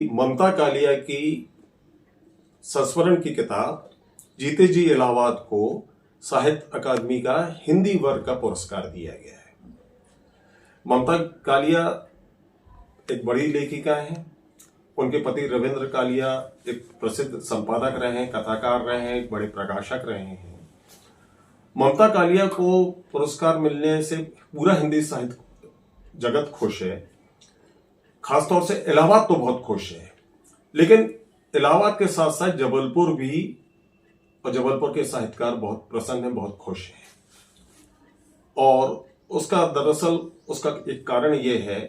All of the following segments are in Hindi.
ममता कालिया की संस्मरण की किताब जीते जी इलाहाबाद को साहित्य अकादमी का हिंदी वर्ग का पुरस्कार दिया गया है। ममता कालिया एक बड़ी लेखिका हैं। उनके पति रविंद्र कालिया एक प्रसिद्ध संपादक रहे हैं, कथाकार रहे हैं, एक बड़े प्रकाशक रहे हैं। ममता कालिया को पुरस्कार मिलने से पूरा हिंदी साहित्य जगत खुश है। खासतौर से इलाहाबाद तो बहुत खुश है, लेकिन इलाहाबाद के साथ साथ जबलपुर भी, और जबलपुर के साहित्यकार बहुत प्रसन्न हैं, बहुत खुश हैं। और उसका दरअसल उसका एक कारण यह है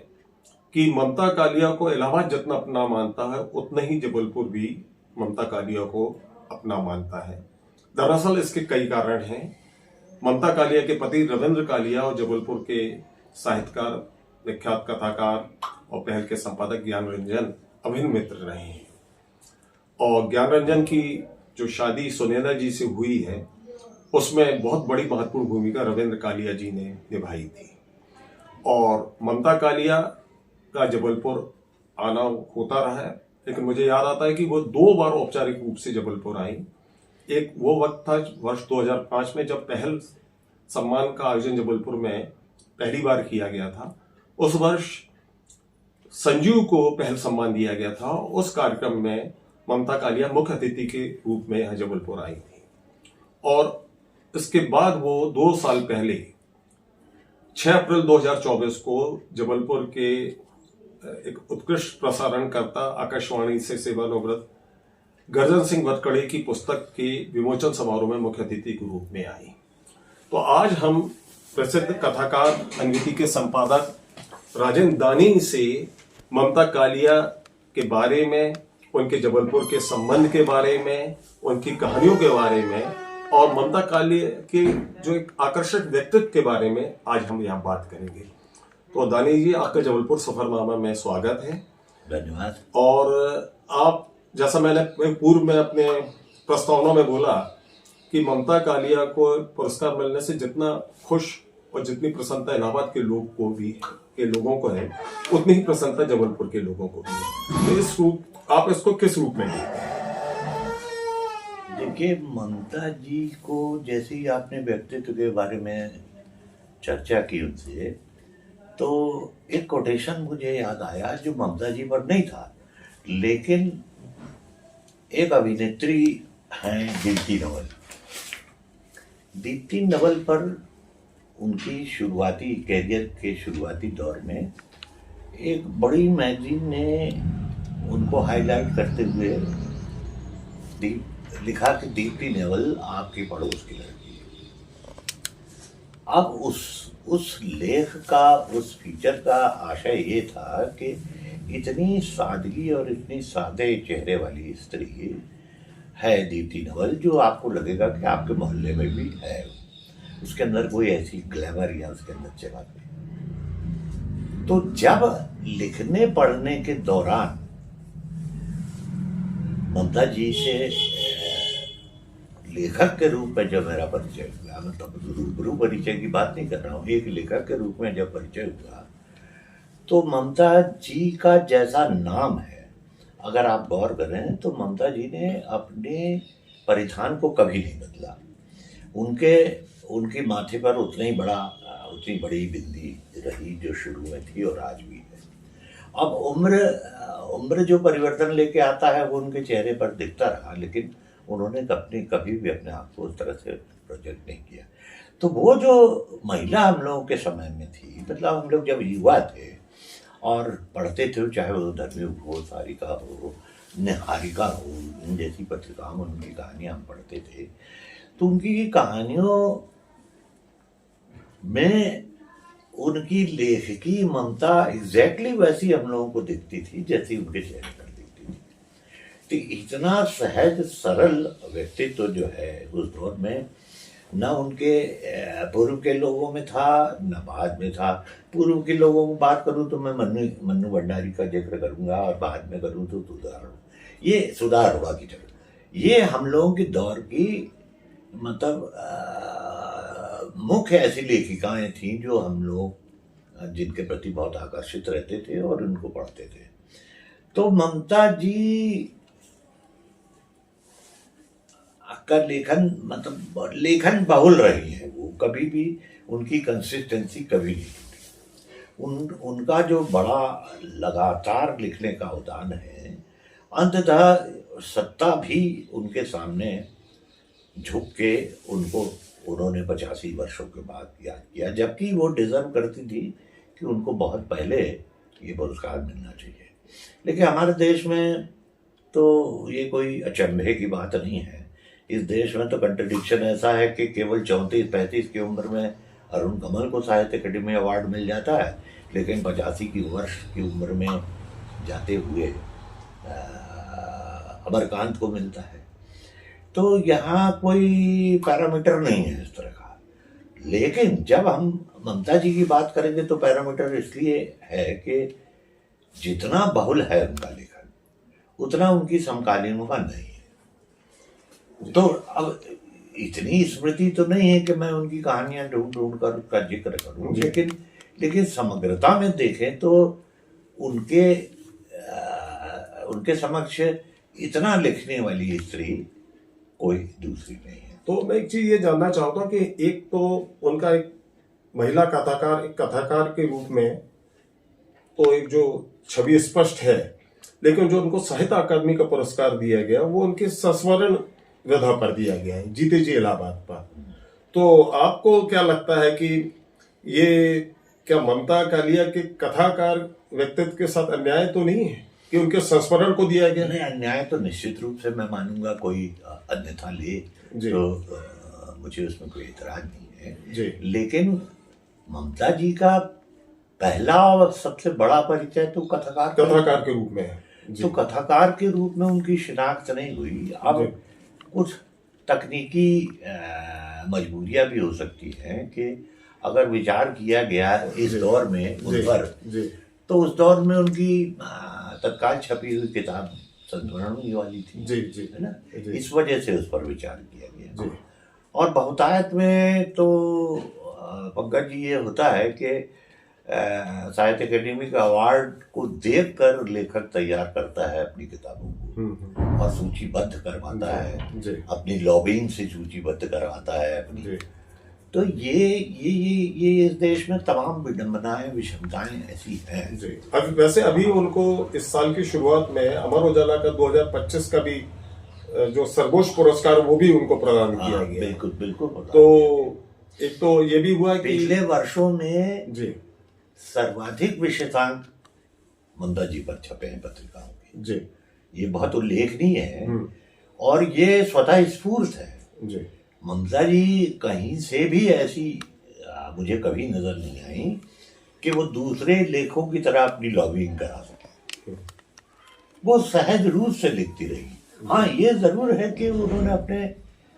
कि ममता कालिया को इलाहाबाद जितना अपना मानता है, उतना ही जबलपुर भी ममता कालिया को अपना मानता है। दरअसल इसके कई कारण हैं। ममता कालिया के पति रविंद्र कालिया और जबलपुर के साहित्यकार, विख्यात कथाकार और पहल के संपादक ज्ञानरंजन अभिन्न मित्र रहे हैं। और ज्ञानरंजन की जो शादी सुनैना जी से हुई है, उसमें बहुत बड़ी महत्वपूर्ण भूमिका रविंद्र कालिया जी ने निभाई थी। और ममता कालिया का जबलपुर आना होता रहा है, लेकिन मुझे याद आता है कि वो 2 बार औपचारिक रूप से जबलपुर आई। एक वो वक्त था वर्ष 2005 में, जब पहल सम्मान का आयोजन जबलपुर में पहली बार किया गया था। उस वर्ष संजीव को पहल सम्मान दिया गया था। उस कार्यक्रम में ममता कालिया मुख्य अतिथि के रूप में यहां जबलपुर आई थी। और इसके बाद वो 2 साल पहले 6 अप्रैल 2024 को जबलपुर के एक उत्कृष्ट प्रसारणकर्ता, आकाशवाणी से सेवानिवृत्त गर्जन सिंह वरकड़े की पुस्तक के विमोचन समारोह में मुख्य अतिथि के रूप में आई। तो आज हम प्रसिद्ध कथाकार, अनगिनती के संपादक राजेंद्र दानी से ममता कालिया के बारे में, उनके जबलपुर के संबंध के बारे में, उनकी कहानियों के बारे में और ममता कालिया के जो एक आकर्षक व्यक्तित्व के बारे में आज हम यहाँ बात करेंगे। तो दानी जी, आपका जबलपुर सफरनामा में स्वागत है। धन्यवाद। और आप, जैसा मैंने पूर्व में अपने प्रस्तावना में बोला कि ममता कालिया को पुरस्कार मिलने से जितना खुश और जितनी प्रसन्नता इलाहाबाद के लोगों को है, उतनी ही प्रसन्नता जबलपुर के लोगों को भी है। तो आप इसको किस रूप में देखते हैं? देखिए, ममता जी को जैसे ही आपने व्यक्तित्व के बारे में चर्चा की उनसे, तो एक कोटेशन मुझे याद आया जो ममता जी पर नहीं था, लेकिन एक अभिनेत्री हैं दीप्ति नवल। दीप्ति नवल पर उनकी शुरुआती कैरियर के शुरुआती दौर में एक बड़ी मैगजीन ने उनको हाईलाइट करते हुए लिखा कि दीप्ति नवल आपकी पड़ोस की लड़की है। अब उस लेख का, उस फीचर का आशय ये था कि इतनी सादगी और इतनी सादे चेहरे वाली स्त्री है दीप्ति नवल, जो आपको लगेगा कि आपके मोहल्ले में भी है। उसके अंदर कोई ऐसी ग्लैमर या उसके अंदर चमक नहीं। तो जब लिखने पढ़ने के दौरान ममता जी से लेखक के रूप में जब मेरा परिचय हुआ, मतलब रूबरू परिचय की बात नहीं कर रहा हूँ, एक लेखक के रूप में जब परिचय हुआ, तो ममता जी का जैसा नाम है, अगर आप गौर करें तो ममता जी ने अपने परिधान को कभी नहीं बदला। उनके माथे पर उतनी बड़ी बिंदी रही जो शुरू में थी और आज भी है। अब उम्र जो परिवर्तन लेके आता है वो उनके चेहरे पर दिखता रहा, लेकिन उन्होंने कभी भी अपने आप को उस तरह से प्रोजेक्ट नहीं किया। तो वो जो महिला हम लोगों के समय में थी, मतलब हम लोग जब युवा थे और पढ़ते थे, चाहे वो धर्मयुग हो, सारिका हो, निहारिका हो, इन जैसी पत्रिकाओं में उनकी कहानियाँ हम पढ़ते थे, तो उनकी कहानियों में उनकी लेखकी ममता एग्जैक्टली वैसी हम लोगों को दिखती थी जैसी उनके चेहरे पर दिखती थी। तो इतना सहज सरल व्यक्तित्व जो है उस दौर में न उनके पूर्व के लोगों में था, न बाद में था। पूर्व के लोगों को बात करूं तो मैं मन्नू भंडारी का जिक्र करूंगा, और बाद में करूं तो सुधार हुआ की जगह। ये हम लोगों के दौर की मतलब मुख्य ऐसी लेखिकाएं थीं जो हम लोग जिनके प्रति बहुत आकर्षित रहते थे और उनको पढ़ते थे। तो ममता जी का लेखन मतलब लेखन बहुल रही है, वो कभी भी उनकी कंसिस्टेंसी कभी नहीं टूटी। उनका जो बड़ा लगातार लिखने का उदान है, अंततः सत्ता भी उनके सामने झुक के उन्होंने 85 वर्षों के बाद याद किया, जबकि वो डिजर्व करती थी कि उनको बहुत पहले ये पुरस्कार मिलना चाहिए। लेकिन हमारे देश में तो ये कोई अचंभे की बात नहीं है। इस देश में तो कंट्रडिक्शन ऐसा है कि केवल 34-35 की उम्र में अरुण कमल को साहित्य अकेडमी अवार्ड मिल जाता है, लेकिन 85 की वर्ष की उम्र में जाते हुए अमरकांत को मिलता है। तो यहाँ कोई पैरामीटर नहीं है इस तरह का। लेकिन जब हम ममता जी की बात करेंगे तो पैरामीटर इसलिए है कि जितना बहुल है उनका लेखन, उतना उनकी समकालीनों का नहीं है। तो अब इतनी स्मृति तो नहीं है कि मैं उनकी कहानियां ढूंढ ढूंढ कर उसका जिक्र करूं, लेकिन समग्रता में देखें तो उनके समक्ष इतना लिखने वाली स्त्री कोई दूसरी नहीं है। तो मैं एक चीज ये जानना चाहता हूँ कि एक तो उनका एक महिला कथाकार, एक कथाकार के रूप में तो एक जो छवि स्पष्ट है, लेकिन जो उनको साहित्य अकादमी का पुरस्कार दिया गया वो उनके संस्मरण विधा पर दिया गया है, जीते जी इलाहाबाद पर। तो आपको क्या लगता है कि ये क्या ममता कालिया के कथाकार व्यक्तित्व के साथ अन्याय तो नहीं है कि उनके संस्मरण को दिया गया? नहीं, अन्याय तो निश्चित रूप से मैं मानूंगा, कोई अन्यथा ले तो मुझे उसमें कोई एतराज नहीं है जी। लेकिन ममता जी का पहला और सबसे बड़ा परिचय तो कथाकार के रूप में है। तो कथाकार के रूप में उनकी शिनाख्त नहीं हुई। अब कुछ तकनीकी मजबूरियां भी हो सकती हैं कि अगर विचार किया गया इस दौर में उन पर, तो उस दौर में उनकी तत्काल छपी हुई किताब संस्मरण ही वाली थी, है ना, इस वजह से उस पर विचार किया गया। और बहुतायत में तो पंकज जी ये होता है कि साहित्य अकेडमी का अवार्ड को देखकर लेखक तैयार करता है अपनी किताबों को और सूचीबद्ध करवाता है, अपनी लॉबिंग से सूचीबद्ध करवाता है अपनी। तो ये इस देश में तमाम विडंबनाएं, विषमताएं ऐसी हैं। जी। वैसे अभी उनको इस साल की शुरुआत में अमर उजाला का 2025 का भी जो सर्वोच्च पुरस्कार वो भी उनको प्रदान किया गया। बिल्कुल बिल्कुल। तो एक तो ये भी हुआ कि पिछले वर्षों में सर्वाधिक विशेषांक ममता जी पर छपे हैं पत्रिकाओं के। जी। ये बहुत उल्लेखनीय है और ये स्वतः स्फूर्त है। जी। ममता जी कहीं से भी ऐसी मुझे कभी नजर नहीं आई कि वो दूसरे लेखों की तरह अपनी लॉबिंग करा सके। वो सहज रूप से लिखती रही। हाँ, ये जरूर है कि उन्होंने अपने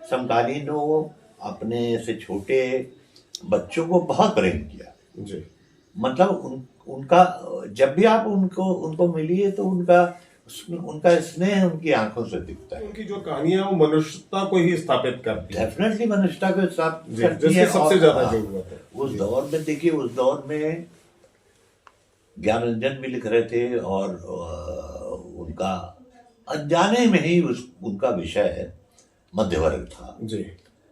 समकालीनों, अपने से छोटे बच्चों को बहुत प्रेम किया। जी। मतलब उनका जब भी आप उनको मिलिए तो उनका स्नेह उनकी आंखों से दिखता है। उनकी जो कहानियां वो मनुष्यता को ही स्थापित करती है। डेफिनेटली मनुष्यता को स्थापित करती है, सबसे ज्यादा जरूरत है। उस दौर में देखिए, उस दौर में ज्ञानरंजन भी लिख रहे थे और उनका अनजाने में ही उनका विषय मध्यवर्ग था जी।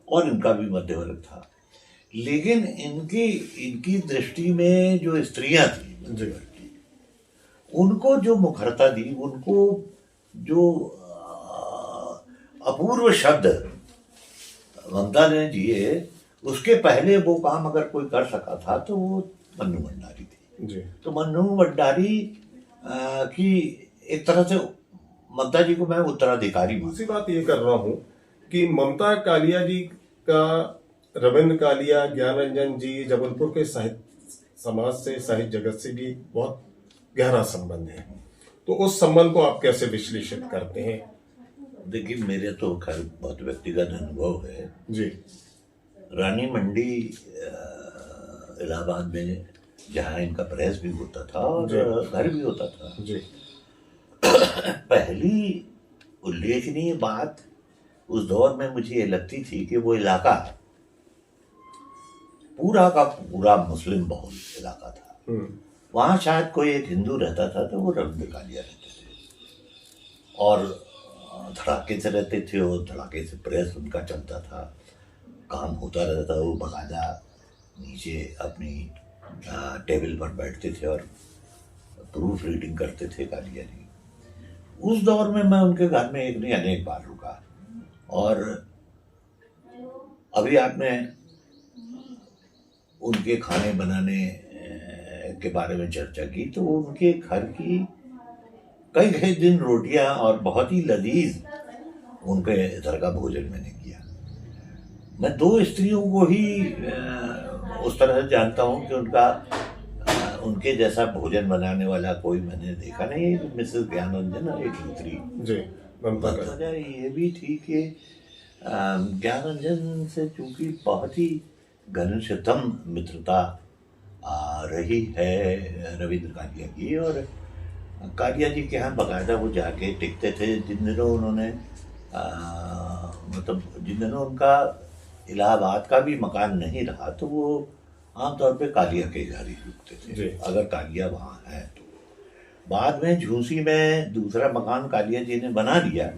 और इनका भी मध्यवर्ग था। लेकिन इनकी दृष्टि में जो स्त्रियां थी मध्यवर्ग की, उनको जो मुखरता दी, उनको जो अपूर्व शब्द ममता ने दिए, उसके पहले वो काम अगर कोई कर सका था तो वो मन्नू भंडारी थी। जी। तो मन्नू भंडारी की एक तरह से ममता जी को मैं उत्तराधिकारी हूँ। दूसरी बात ये कर रहा हूँ कि ममता कालिया जी का रविंद्र कालिया, ज्ञानरंजन जी जबलपुर के साहित्य समाज से, साहित्य जगत से भी बहुत गहरा संबंध है। तो उस संबंध को आप कैसे विश्लेषित करते हैं? देखिए, मेरे तो खैर बहुत व्यक्तिगत अनुभव है। जी। रानी मंडी इलाहाबाद में जहाँ इनका प्रेस भी होता था और घर भी होता था। जी। पहली उल्लेखनीय बात उस दौर में मुझे ये लगती थी कि वो इलाका पूरा का पूरा मुस्लिम बहुल इलाका था। वहां शायद कोई एक हिंदू रहता था तो वो रविंद्र कालिया रहते थे। और धड़ाके से रहते थे, और धड़ाके से प्रेस उनका चलता था, काम होता रहता था। वो बाकायदा नीचे अपनी टेबल पर बैठते थे और प्रूफ रीडिंग करते थे कालिया जी। उस दौर में मैं उनके घर में एक नहीं अनेक बार रुका। और अभी आपने उनके खाने बनाने के बारे में चर्चा की, तो उनके घर की कई कई दिन रोटियां और बहुत ही लजीज उनके इधर का भोजन मैंने किया। मैं 2 स्त्रियों को ही उस तरह से जानता हूँ कि उनके जैसा भोजन बनाने वाला कोई मैंने देखा नहीं। मिसेस ज्ञानरंजन और एक दूसरी जी ममता का वजह ये भी थी कि ज्ञानरंजन से चूंकि बहुत ही घनिष्ठतम मित्रता रही है रविंद्र कालिया की, और कालिया जी के यहाँ बाकायदा वो जाके टिकते थे। जिन दिनों उन्होंने मतलब जिन दिनों उनका इलाहाबाद का भी मकान नहीं रहा, तो वो आमतौर पे कालिया के घर ही रुकते थे अगर कालिया वहाँ है तो। बाद में झूसी में दूसरा मकान कालिया जी ने बना दिया,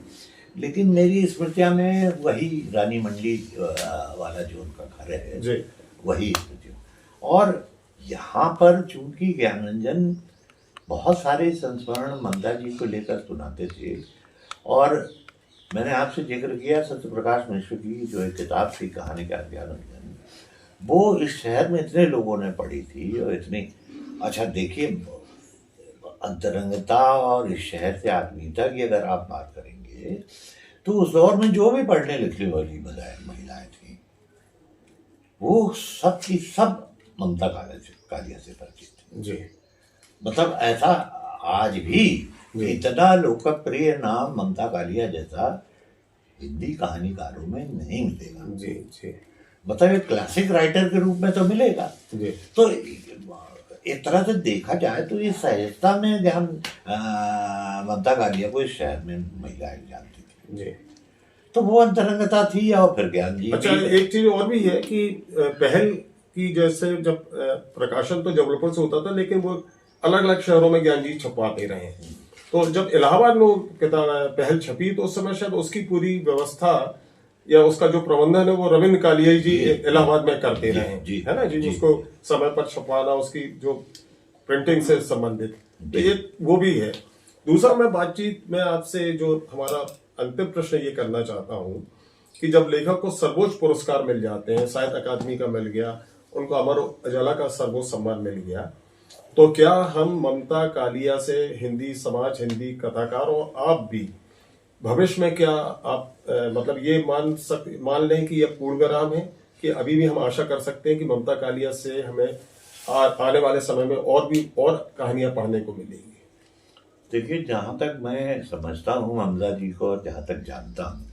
लेकिन मेरी स्मृतियाँ में वही रानी मंडी वाला जो उनका घर है वही स्मृतियों। और यहाँ पर चूंकि ज्ञानरंजन बहुत सारे संस्मरण ममता जी को लेकर सुनाते थे, और मैंने आपसे जिक्र किया सत्यप्रकाश मिश्र की जो एक किताब थी कहानी का ज्ञानरंजन, वो इस शहर में इतने लोगों ने पढ़ी थी और इतनी अच्छा। देखिए अंतरंगता और इस शहर से आत्मीयता की अगर आप बात करेंगे तो उस दौर में जो भी पढ़ने लिखने वाली महिलाएं थी वो सब की सब ममता कालिया से परिचित थी जी। मतलब ऐसा आज भी इतना लोकप्रिय नाम ममता कालिया जैसा हिंदी कहानीकारों में नहीं मिलेगा। जी जी। मतलब एक क्लासिक राइटर के रूप में तो मिलेगा जी। तो एक तरह से देखा जाए तो ये सहजता में ज्ञान ममता कालिया को इस शहर में महिलाएं जानती थी जी। तो वो अंतरंगता थी। और फिर ज्ञान जी अच्छा एक चीज और भी है कि पहल की जैसे जब प्रकाशन तो जबलपुर से होता था, लेकिन वो अलग अलग शहरों में ज्ञान जी छपवाते रहे। तो जब इलाहाबाद में किताब पहल छपी तो उस समय शायद उसकी पूरी व्यवस्था या उसका जो प्रबंधन है वो रविंद्र कालिया जी इलाहाबाद में करते रहे, है ना जी। उसको समय पर छपवाना, उसकी जो प्रिंटिंग से संबंधित, तो ये वो भी है। दूसरा मैं बातचीत में आपसे जो हमारा अंतिम प्रश्न ये करना चाहता हूँ कि जब लेखक को सर्वोच्च पुरस्कार मिल जाते हैं, साहित्य अकादमी का मिल गया, उनको अमर उजाला का सर्वोच्च सम्मान मिल गया, तो क्या हम ममता कालिया से हिंदी समाज, हिंदी कथाकार और आप भी भविष्य में क्या आप मतलब ये मान लें कि यह पूर्ण विराम है, कि अभी भी हम आशा कर सकते हैं कि ममता कालिया से हमें आने वाले समय में और भी और कहानियां पढ़ने को मिलेंगी? देखिए जहां तक मैं समझता हूँ ममता जी को और जहां तक जानता हूँ,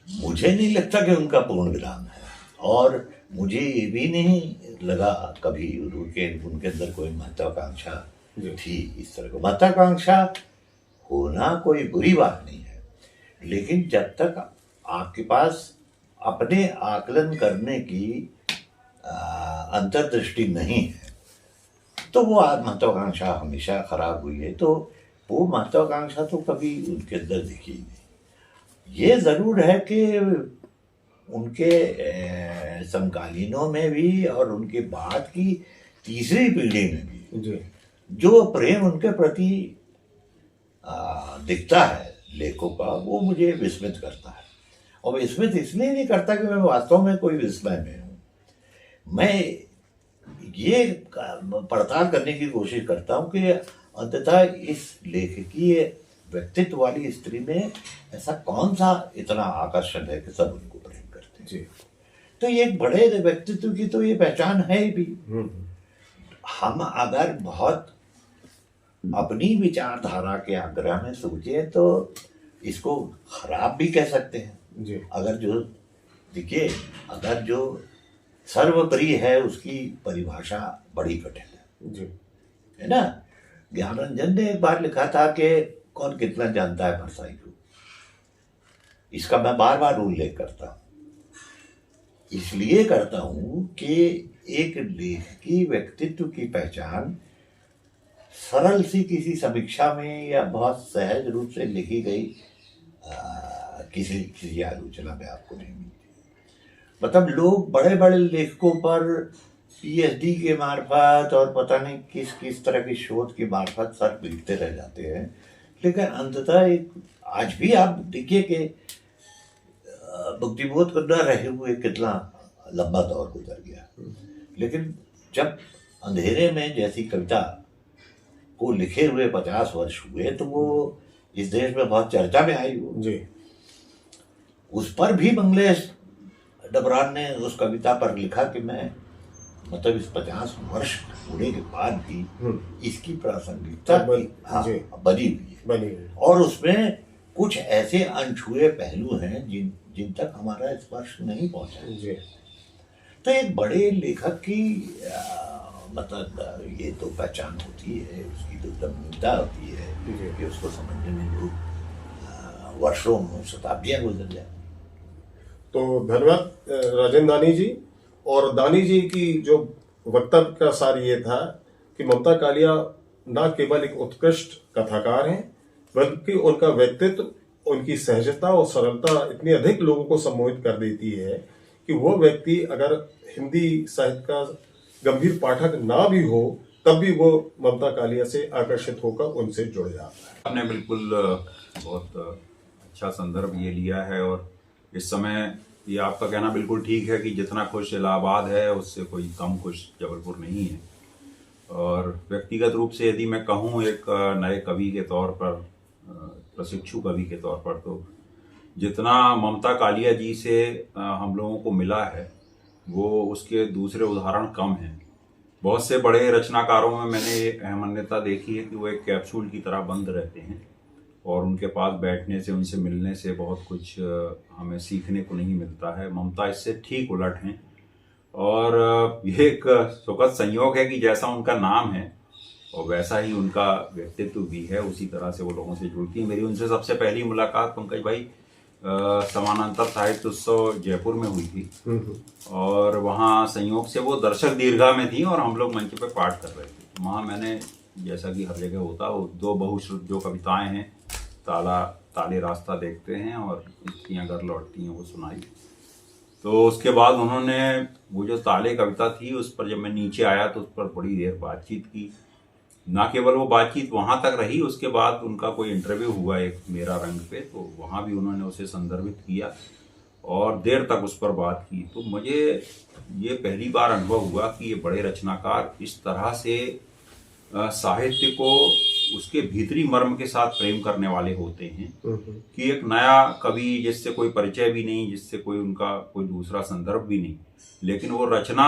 मुझे नहीं लगता कि उनका पूर्ण विराम है। और मुझे ये भी नहीं लगा कभी उनके अंदर कोई महत्वाकांक्षा थी इस तरह को। महत्वाकांक्षा होना कोई बुरी बात नहीं है, लेकिन जब तक आपके पास अपने आकलन करने की अंतर्दृष्टि नहीं है तो वो महत्वाकांक्षा हमेशा खराब हुई है। तो वो महत्वाकांक्षा तो कभी उनके अंदर दिखी नहीं। ये जरूर है कि उनके समकालीनों में भी और उनके बाद की तीसरी पीढ़ी में भी जो प्रेम उनके प्रति दिखता है लेखों का, वो मुझे विस्मित करता है। और विस्मित इसलिए नहीं करता कि मैं वास्तव में कोई विस्मय में हूँ, मैं ये पड़ताल करने की कोशिश करता हूँ कि अंततः इस लेखकीय व्यक्तित्व वाली स्त्री में ऐसा कौन सा इतना आकर्षण है कि सब उनको प्रेम करते हैं जी। तो ये एक बड़े व्यक्तित्व की तो ये पहचान है भी। हम अगर बहुत अपनी विचारधारा के आग्रह में सोचे तो इसको खराब भी कह सकते हैं जी। अगर जो सर्वप्रिय है उसकी परिभाषा बड़ी कठिन है जी, है ना। ज्ञानरंजन ने एक बार लिखा था कि कौन कितना जानता है परसाई को। इसका मैं बार बार उल्लेख करता हूं, इसलिए करता हूं कि एक लेखकी व्यक्तित्व की पहचान सरल सी किसी समीक्षा में या बहुत सहज रूप से लिखी गई किसी किसी आलोचना में आपको नहीं मिलती। मतलब लोग बड़े बड़े लेखकों पर पीएचडी के मार्फत और पता नहीं किस किस तरह की शोध के मार्फत सर पीटते रह जाते हैं, लेकिन अंततः एक आज भी आप देखिए कि बुद्धिबोध करना रहे हुए कितना लंबा दौर गुजर गया, लेकिन जब अंधेरे में जैसी कविता को लिखे हुए 50 वर्ष हुए तो वो इस देश में बहुत चर्चा में आई। वो जी, उस पर भी मंगलेश डबरान ने उस कविता पर लिखा कि मैं मतलब इस 50 वर्ष होने के बाद भी इसकी प्रासंगिकता जी, बनी हुई है, बनी हुई। और उसमें कुछ ऐसे अनछुए पहलू हैं जिन तक हमारा स्पर्श नहीं पहुंचा। जी, तो एक बड़े लेखक की मतलब ये तो पहचान होती है, उसकी तो गंभीरता होती है कि उसको समझने में लोग वर्षों शताब्दियां गुजर जाए। तो धन्यवाद राजेंद्र दानी जी। और दानी जी की जो वक्तव्य का सार ये था कि ममता कालिया न केवल एक उत्कृष्ट कथाकार हैं, बल्कि उनका व्यक्तित्व, उनकी सहजता और सरलता इतनी अधिक लोगों को सम्मोहित कर देती है कि वो व्यक्ति अगर हिंदी साहित्य का गंभीर पाठक ना भी हो तब भी वो ममता कालिया से आकर्षित होकर उनसे जुड़ जाता है। आपने बिल्कुल बहुत अच्छा संदर्भ ये लिया है, और इस समय ये आपका कहना बिल्कुल ठीक है कि जितना खुश इलाहाबाद है उससे कोई कम खुश जबलपुर नहीं है। और व्यक्तिगत रूप से यदि मैं कहूँ एक नए कवि के तौर पर, प्रशिक्षु कवि के तौर पर, तो जितना ममता कालिया जी से हम लोगों को मिला है वो उसके दूसरे उदाहरण कम हैं। बहुत से बड़े रचनाकारों में मैंने ये अहमन्यता देखी है कि वो एक कैप्सूल की तरह बंद रहते हैं और उनके पास बैठने से, उनसे मिलने से बहुत कुछ हमें सीखने को नहीं मिलता है। ममता इससे ठीक उलट हैं, और ये एक सुखद संयोग है कि जैसा उनका नाम है और वैसा ही उनका व्यक्तित्व भी है, उसी तरह से वो लोगों से जुड़ती है। मेरी उनसे सबसे पहली मुलाकात पंकज भाई समानांतर साहित्य उत्सव जयपुर में हुई थी, और वहाँ संयोग से वो दर्शक दीर्घा में थी और हम लोग मंच पे पाठ कर रहे थे। वहाँ मैंने, जैसा कि हर जगह होता, वो दो बहुश्रुत जो कविताएं हैं, ताले रास्ता देखते हैं और इश्कियाँ घर लौटती हैं, वो सुनाई। तो उसके बाद उन्होंने वो जो ताले कविता थी उस पर जब मैं नीचे आया तो उस पर बड़ी देर बातचीत की। ना केवल वो बातचीत वहाँ तक रही, उसके बाद उनका कोई इंटरव्यू हुआ एक मेरा रंग पे, तो वहाँ भी उन्होंने उसे संदर्भित किया और देर तक उस पर बात की। तो मुझे ये पहली बार अनुभव हुआ कि ये बड़े रचनाकार इस तरह से साहित्य को उसके भीतरी मर्म के साथ प्रेम करने वाले होते हैं कि एक नया कवि जिससे कोई परिचय भी नहीं, जिससे कोई उनका कोई दूसरा संदर्भ भी नहीं, लेकिन वो रचना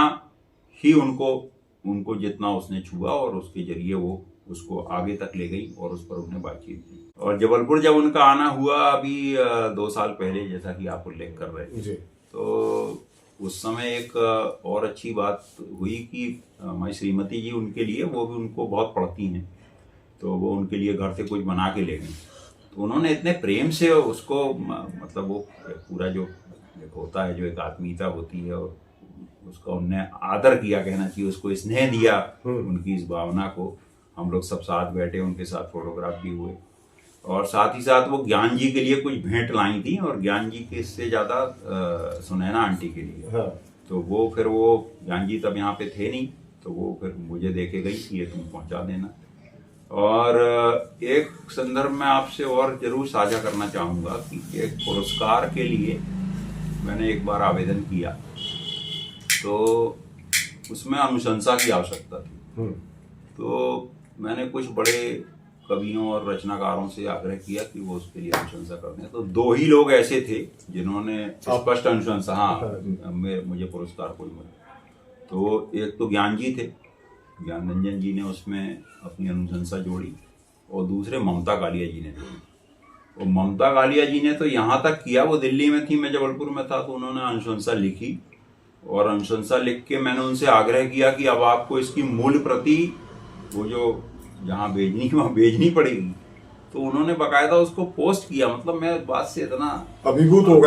ही उनको जितना उसने छुआ और उसके जरिए वो उसको आगे तक ले गई और उस पर उन्हें बातचीत की। और जबलपुर जब उनका आना हुआ अभी 2 साल पहले, जैसा कि आप उल्लेख कर रहे थे, तो उस समय एक और अच्छी बात हुई कि हमारी श्रीमती जी उनके लिए, वो भी उनको बहुत पढ़ती हैं, तो वो उनके लिए घर से कुछ बना के ले गई। तो उन्होंने इतने प्रेम से उसको, मतलब वो पूरा जो एक होता है, जो एक आत्मीयता होती है, और उसका उनने आदर किया, कहना चाहिए, उसको स्नेह दिया उनकी इस भावना को। हम लोग सब साथ बैठे, उनके साथ फोटोग्राफ भी हुए, और साथ ही साथ वो ज्ञान जी के लिए कुछ भेंट लाई थी, और ज्ञान जी के इससे ज्यादा सुनैना आंटी के लिए। तो वो फिर वो ज्ञान जी तब यहाँ पे थे नहीं, तो वो फिर मुझे देके गई कि ये तुम पहुंचा देना। और एक संदर्भ में आपसे और जरूर साझा करना चाहूँगा कि एक पुरस्कार के लिए मैंने एक बार आवेदन किया, तो उसमें अनुशंसा की आवश्यकता थी। तो मैंने कुछ बड़े कवियों और रचनाकारों से आग्रह किया कि वो उसके लिए अनुशंसा कर दें। तो 2 ही लोग ऐसे थे जिन्होंने स्पष्ट अनुशंसा, मुझे पुरस्कार कोई मिला। तो एक तो ज्ञान जी थे, ज्ञान रंजन जी ने उसमें अपनी अनुशंसा जोड़ी, और दूसरे ममता कालिया जी ने जोड़ी। और ममता कालिया जी ने तो यहाँ तक किया, वो दिल्ली में थी, मैं जबलपुर में था, तो उन्होंने अनुशंसा लिखी, और अनुशंसा लिख के मैंने उनसे आग्रह किया कि अब आपको इसकी मूल प्रति, वो जो जहाँ भेजनी है वहाँ भेजनी पड़ेगी। तो उन्होंने बकायदा उसको पोस्ट किया। मतलब मैं इस बात से इतना अभिभूत हो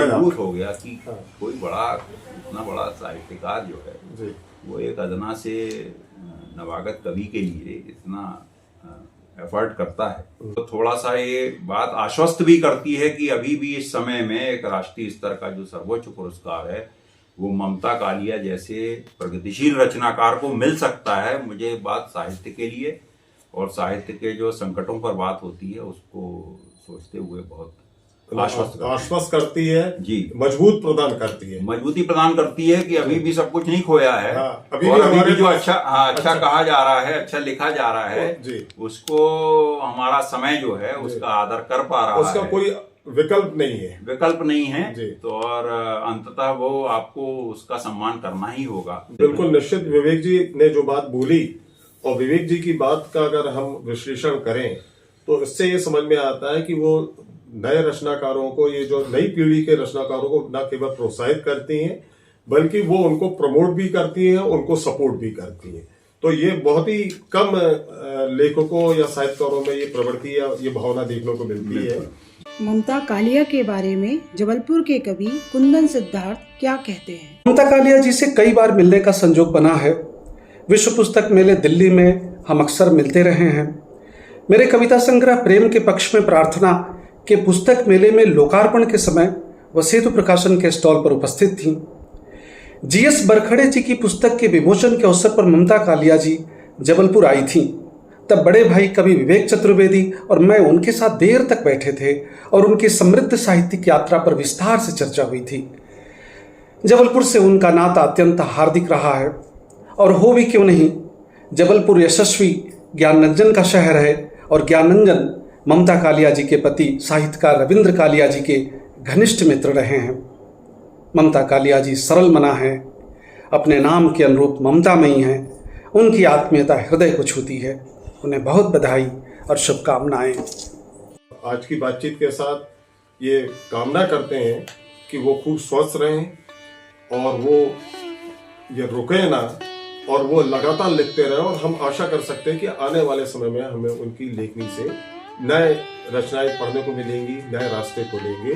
गया कि कोई इतना बड़ा साहित्यकार जो है, वो एक अदना से नवागत कवि के लिए इतना एफर्ट करता है। तो थोड़ा सा ये बात आश्वस्त भी करती है कि अभी भी इस समय में एक राष्ट्रीय स्तर का जो सर्वोच्च पुरस्कार है वो ममता कालिया जैसे प्रगतिशील रचनाकार को मिल सकता है। मुझे बात साहित्य के लिए और साहित्य के जो संकटों पर बात होती है उसको सोचते हुए बहुत आश्वस्त करती है जी, मजबूत प्रदान करती है, मजबूती प्रदान करती है कि अभी भी सब कुछ नहीं खोया है। हाँ, और अभी भी जो अच्छा कहा जा रहा है, अच्छा लिखा जा रहा है जी, उसको हमारा समय जो है उसका आदर कर पा रहा है, उसका कोई विकल्प नहीं है जी। तो और अंततः वो आपको उसका सम्मान करना ही होगा। बिल्कुल निश्चित। विवेक जी ने जो बात बोली और विवेक जी की बात का अगर हम विश्लेषण करें तो इससे ये समझ में आता है कि वो नए रचनाकारों को, ये जो नई पीढ़ी के रचनाकारों को न केवल प्रोत्साहित करती हैं बल्कि वो उनको प्रमोट भी करती हैं, उनको सपोर्ट भी करती हैं। तो ये बहुत ही कम लेखकों या साहित्यकारों में ये प्रवृत्ति या ये भावना देखने को मिलती है। ममता कालिया के बारे में जबलपुर के कवि कुंदन सिद्धार्थ क्या कहते हैं? ममता कालिया जी से कई बार मिलने का संजोग बना है। विश्व पुस्तक मेले दिल्ली में हम अक्सर मिलते रहे हैं। मेरे कविता संग्रह प्रेम के पक्ष में प्रार्थना के पुस्तक मेले में लोकार्पण के समय वह सेतु प्रकाशन के स्टॉल पर उपस्थित थीं। जीएस बरखड़े जी की पुस्तक के विमोचन के अवसर पर ममता कालिया जी जबलपुर आई थीं। तब बड़े भाई कवि विवेक चतुर्वेदी और मैं उनके साथ देर तक बैठे थे और उनकी समृद्ध साहित्यिक यात्रा पर विस्तार से चर्चा हुई थी। जबलपुर से उनका नाता अत्यंत हार्दिक रहा है और हो भी क्यों नहीं, जबलपुर यशस्वी ज्ञानरंजन का शहर है और ज्ञानरंजन ममता कालिया जी के पति साहित्यकार रविंद्र कालिया जी के घनिष्ठ मित्र रहे हैं। ममता कालिया जी सरल मना हैं, अपने नाम के अनुरूप ममतामयी हैं। उनकी आत्मीयता हृदय को छूती है। उन्हें बहुत बधाई और शुभकामनाएं। आज की बातचीत के साथ ये कामना करते हैं कि वो खूब स्वस्थ रहें और वो ये रुके ना और वो लगातार लिखते रहे। और हम आशा कर सकते हैं कि आने वाले समय में हमें उनकी लेखनी से नए रचनाएं पढ़ने को मिलेंगी, नए रास्ते खुलेंगे।